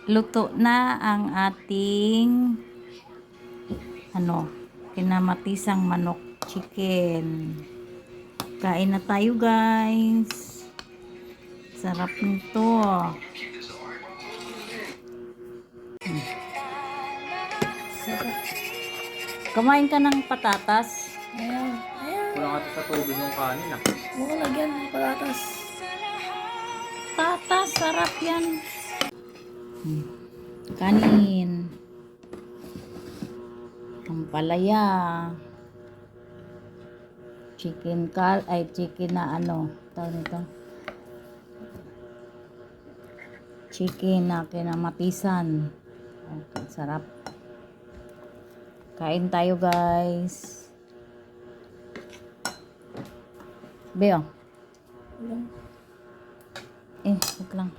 Luto na ang ating kinamatisang manok chicken. Kain na tayo, guys. Sarap nito. Sarap. Kumain ka ng patatas. Ayan. Ayan. Kulang ata sa tubig ng kanin ah. Huwag ko lagyan ng patatas. Patas, sarap yan. Kanin. Ampalaya. Chicken na tawag nito. Chicken na kinamatisan. Okay, sarap. Kain tayo, guys. Beo. Ayan. Wait lang.